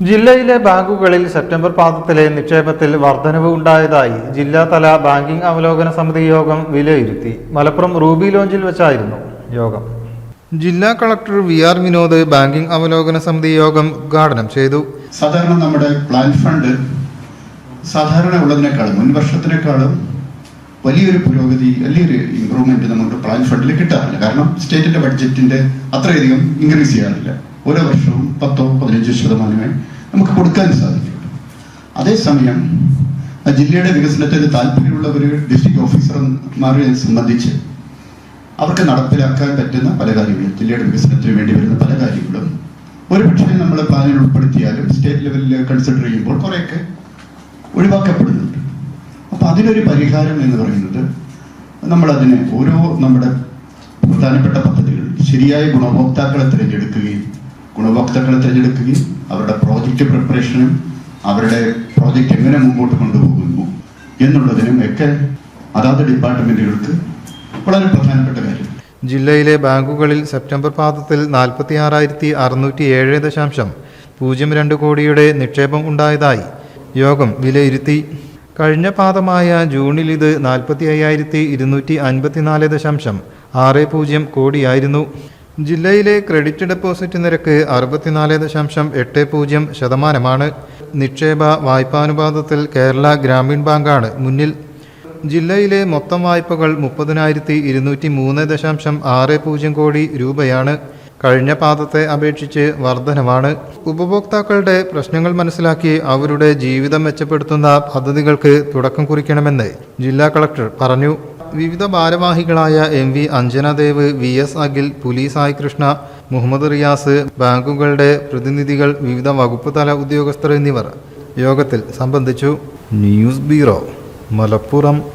ജില്ലയിലെ ബാങ്കുകളിൽ സെപ്റ്റംബർ പാദത്തിലെ നിക്ഷേപത്തിൽ വർധനവ് ഉണ്ടായതായി ജില്ലാതല ബാങ്കിംഗ് അവലോകന സമിതി യോഗം വിലയിരുത്തി. മലപ്പുറം റൂബി ലോഞ്ചിൽ വെച്ചായിരുന്നു യോഗം. ജില്ലാ കളക്ടർ വി.ആർ. വിനോദ് ബാങ്കിംഗ് അവലോകന സമിതി യോഗം ഉദ്ഘാടനം ചെയ്തു. സാധാരണ നമ്മുടെ പ്ലാൻ ഫണ്ട് സാധാരണ ഉള്ളതിനേക്കാളും മുൻ വർഷത്തിനേക്കാളും വലിയൊരു പുരോഗതി, വലിയൊരു ഇമ്പ്രൂവ്മെന്റ് നമുക്ക് പ്ലാൻ ഫണ്ടിൽ കിട്ടാറില്ല. കാരണം സ്റ്റേറ്റിന്റെ ബഡ്ജറ്റിന്റെ അത്രയധികം ഇൻക്രീസ് ചെയ്യാറില്ല. ഓരോ വർഷവും 10-15% നമുക്ക് കൊടുക്കാൻ സാധിക്കും. അതേസമയം ജില്ലയുടെ വികസനത്തിൽ താല്പര്യമുള്ള ഒരു ഡിസ്ട്രിക്ട് ഓഫീസർമാരെ സംബന്ധിച്ച് അവർക്ക് നടപ്പിലാക്കാൻ പറ്റുന്ന പല കാര്യങ്ങളും, ജില്ലയുടെ വികസനത്തിന് വേണ്ടി വരുന്ന പല കാര്യങ്ങളും ഒരുപക്ഷെ നമ്മൾ പ്ലാനിൽ ഉൾപ്പെടുത്തിയാലും സ്റ്റേറ്റ് ലെവലിൽ കൺസിഡർ ചെയ്യുമ്പോൾ കുറേയൊക്കെ ഒഴിവാക്കപ്പെടുന്നുണ്ട്. അപ്പൊ അതിനൊരു പരിഹാരം എന്ന് പറയുന്നത് നമ്മളതിനെ ഓരോ നമ്മുടെ പ്രധാനപ്പെട്ട പദ്ധതികൾ ശരിയായ ഗുണഭോക്താക്കളെ തിരഞ്ഞെടുക്കുകയും അവരുടെ പ്രോജക്റ്റ് പ്രിപ്പറേഷനും അവരുടെ പ്രോജക്റ്റ് എങ്ങനെ മുമ്പോട്ട് കൊണ്ടുപോകുന്നു എന്നുള്ളതിനും ഒക്കെ അതാത് ഡിപ്പാർട്ട്മെന്റുകൾക്ക് വളരെ പ്രധാനപ്പെട്ട കാര്യം. ജില്ലയിലെ ബാങ്കുകളിൽ സെപ്റ്റംബർ പാദത്തിൽ 46,607.02 കോടിയുടെ നിക്ഷേപം ഉണ്ടായതായി യോഗം വിലയിരുത്തി. കഴിഞ്ഞ പാദമായ ജൂണിൽ ഇത് 45,254.60 കോടിയായിരുന്നു. ജില്ലയിലെ ക്രെഡിറ്റ് ഡെപ്പോസിറ്റ് നിരക്ക് 64.80%. നിക്ഷേപ വായ്പാനുപാതത്തിൽ കേരള ഗ്രാമീൺ ബാങ്കാണ് മുന്നിൽ. ജില്ലയിലെ മൊത്തം വായ്പകൾ 30,203.60 കോടി രൂപയാണ്. കഴിഞ്ഞ പാദത്തെ അപേക്ഷിച്ച് വർധനവാണ്. ഉപഭോക്താക്കളുടെ പ്രശ്നങ്ങൾ മനസ്സിലാക്കി അവരുടെ ജീവിതം മെച്ചപ്പെടുത്തുന്ന പദ്ധതികൾക്ക് തുടക്കം കുറിക്കണമെന്ന് ജില്ലാ കളക്ടർ പറഞ്ഞു. വിവിധ ഭാരവാഹികളായ എം.വി. അഞ്ജനദേവ്, വി.എസ്. അഖിൽ, പുലി സായികൃഷ്ണ, മുഹമ്മദ് റിയാസ്, ബാങ്കുകളുടെ പ്രതിനിധികൾ, വിവിധ വകുപ്പ് തല ഉദ്യോഗസ്ഥർ എന്നിവർ യോഗത്തിൽ സംബന്ധിച്ചു. News bureau, Malappuram.